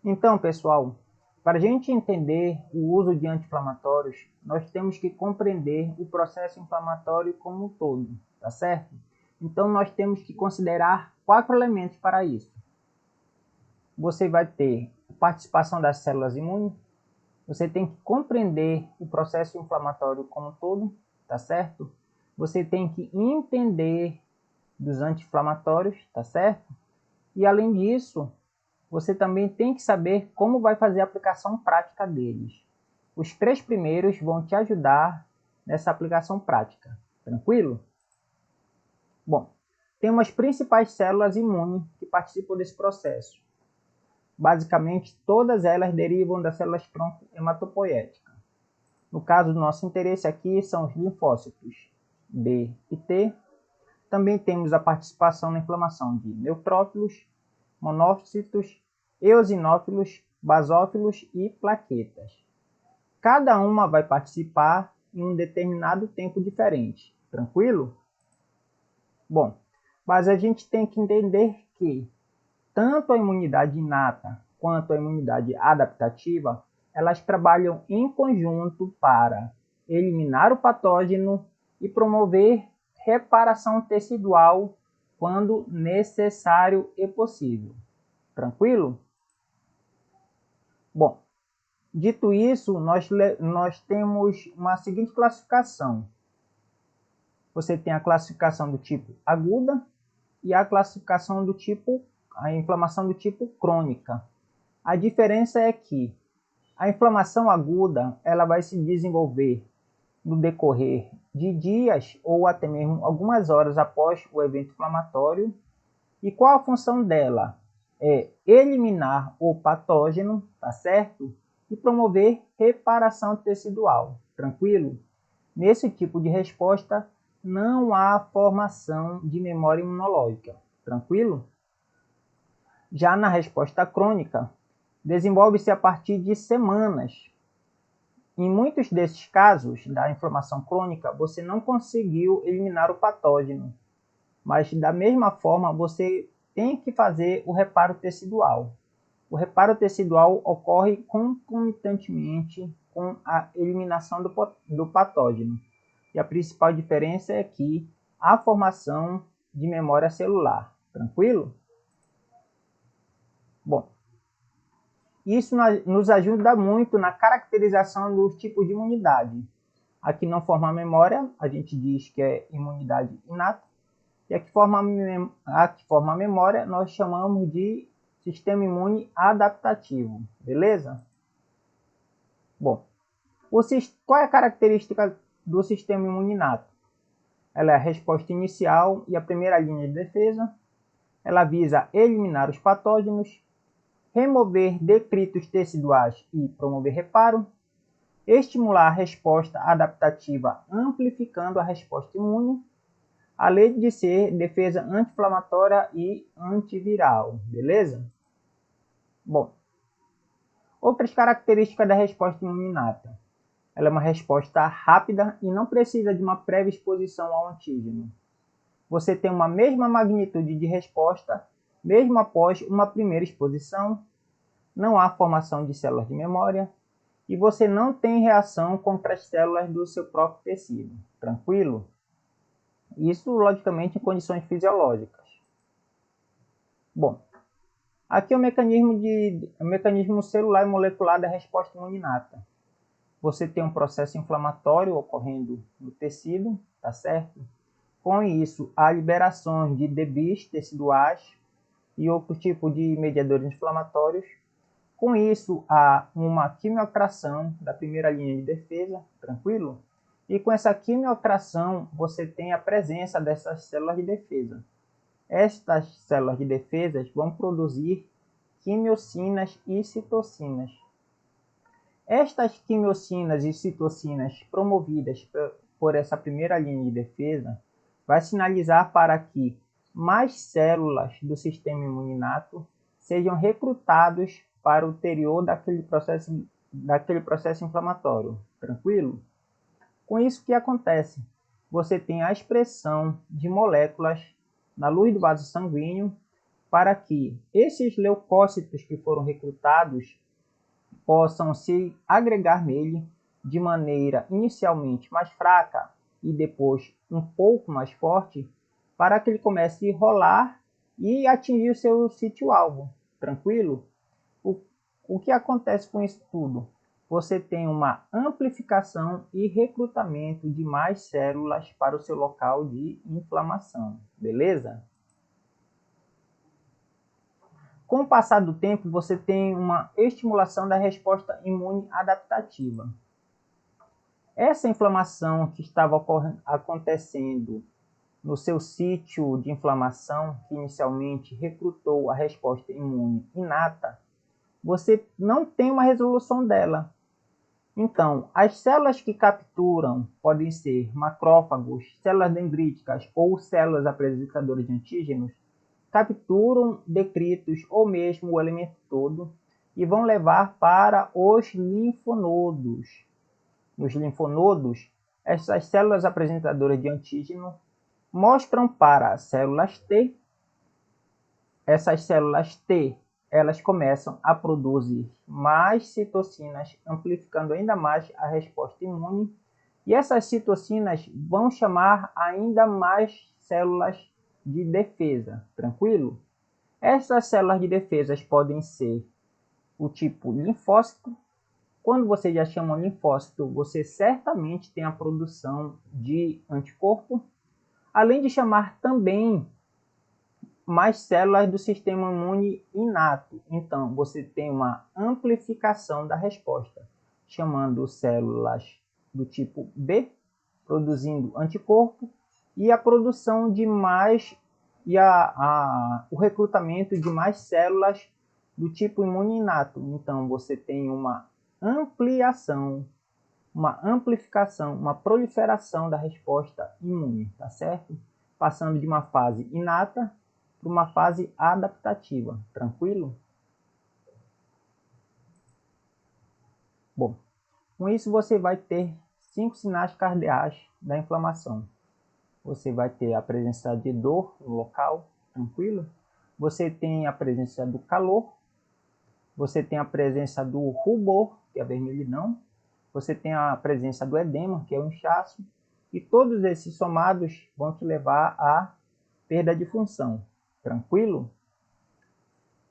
Então, pessoal, para a gente entender o uso de anti-inflamatórios, nós temos que compreender o processo inflamatório como um todo, tá certo? Então, nós temos que considerar 4 elementos para isso. Você vai ter a participação das células imunes, você tem que compreender o processo inflamatório como um todo, tá certo? Você tem que entender dos anti-inflamatórios, tá certo? E além disso, você também tem que saber como vai fazer a aplicação prática deles. Os 3 primeiros vão te ajudar nessa aplicação prática, tranquilo? Bom, temos as principais células imunes que participam desse processo. Basicamente, todas elas derivam das células tronco hematopoéticas. No caso do nosso interesse aqui, são os linfócitos B e T. Também temos a participação na inflamação de neutrófilos, monócitos, eosinófilos, basófilos e plaquetas. Cada uma vai participar em um determinado tempo diferente, tranquilo? Bom, mas a gente tem que entender que tanto a imunidade inata quanto a imunidade adaptativa, elas trabalham em conjunto para eliminar o patógeno e promover reparação tecidual quando necessário e possível. Tranquilo? Bom, dito isso, nós temos uma seguinte classificação. Você tem a classificação do tipo aguda e a classificação do tipo, a inflamação do tipo crônica. A diferença é que a inflamação aguda ela vai se desenvolver no decorrer de dias ou até mesmo algumas horas após o evento inflamatório. E qual a função dela? É eliminar o patógeno, tá certo? E promover reparação tecidual, tranquilo? Nesse tipo de resposta, não há formação de memória imunológica, tranquilo? Já na resposta crônica, desenvolve-se a partir de semanas. Em muitos desses casos da inflamação crônica, você não conseguiu eliminar o patógeno, mas da mesma forma você tem que fazer o reparo tecidual. O reparo tecidual ocorre concomitantemente com a eliminação do patógeno. E a principal diferença é que há formação de memória celular. Tranquilo? Bom, isso nos ajuda muito na caracterização dos tipos de imunidade. A que não forma memória, a gente diz que é imunidade inata. E a que forma a memória, nós chamamos de sistema imune adaptativo. Beleza? Bom, qual é a característica do sistema imune inato? Ela é a resposta inicial e a primeira linha de defesa. Ela visa eliminar os patógenos, remover detritos teciduais e promover reparo, estimular a resposta adaptativa amplificando a resposta imune, além de ser defesa anti-inflamatória e antiviral, beleza? Bom, outras características da resposta imune inata. Ela é uma resposta rápida e não precisa de uma prévia exposição ao antígeno. Você tem uma mesma magnitude de resposta, mesmo após uma primeira exposição, não há formação de células de memória e você não tem reação contra as células do seu próprio tecido. Tranquilo? Isso, logicamente, em condições fisiológicas. Bom, aqui é o mecanismo celular e molecular da resposta imune inata. Você tem um processo inflamatório ocorrendo no tecido, tá certo? Com isso, há liberações de debris teciduais e outro tipo de mediadores inflamatórios. Com isso, há uma quimioatração da primeira linha de defesa, tranquilo? E com essa quimioatração, você tem a presença dessas células de defesa. Estas células de defesa vão produzir quimiocinas e citocinas. Estas quimiocinas e citocinas promovidas por essa primeira linha de defesa vai sinalizar para que mais células do sistema imune inato sejam recrutados para o interior daquele processo inflamatório. Tranquilo? Com isso, o que acontece? Você tem a expressão de moléculas na luz do vaso sanguíneo para que esses leucócitos que foram recrutados possam se agregar nele de maneira inicialmente mais fraca e depois um pouco mais forte, para que ele comece a rolar e atingir o seu sítio-alvo. Tranquilo? O que acontece com isso tudo? Você tem uma amplificação e recrutamento de mais células para o seu local de inflamação. Beleza? Com o passar do tempo, você tem uma estimulação da resposta imune adaptativa. Essa inflamação que estava acontecendo no seu sítio de inflamação, que inicialmente recrutou a resposta imune inata, você não tem uma resolução dela. Então, as células que capturam podem ser macrófagos, células dendríticas ou células apresentadoras de antígenos, capturam detritos ou mesmo o elemento todo e vão levar para os linfonodos. Nos linfonodos, essas células apresentadoras de antígeno mostram para células T. Essas células T, elas começam a produzir mais citocinas, amplificando ainda mais a resposta imune. E essas citocinas vão chamar ainda mais células de defesa, tranquilo? Essas células de defesa podem ser o tipo linfócito. Quando você já chama linfócito, você certamente tem a produção de anticorpo, além de chamar também mais células do sistema imune inato. Então, você tem uma amplificação da resposta, chamando células do tipo B, produzindo anticorpo, e a produção de mais o recrutamento de mais células do tipo imune inato. Então você tem uma ampliação, uma amplificação, uma proliferação da resposta imune, tá certo? Passando de uma fase inata para uma fase adaptativa, tranquilo? Bom, com isso você vai ter 5 sinais cardeais da inflamação. Você vai ter a presença de dor no local, tranquilo? Você tem a presença do calor, você tem a presença do rubor, que é a vermelhidão, você tem a presença do edema, que é o inchaço, e todos esses somados vão te levar à perda de função, tranquilo?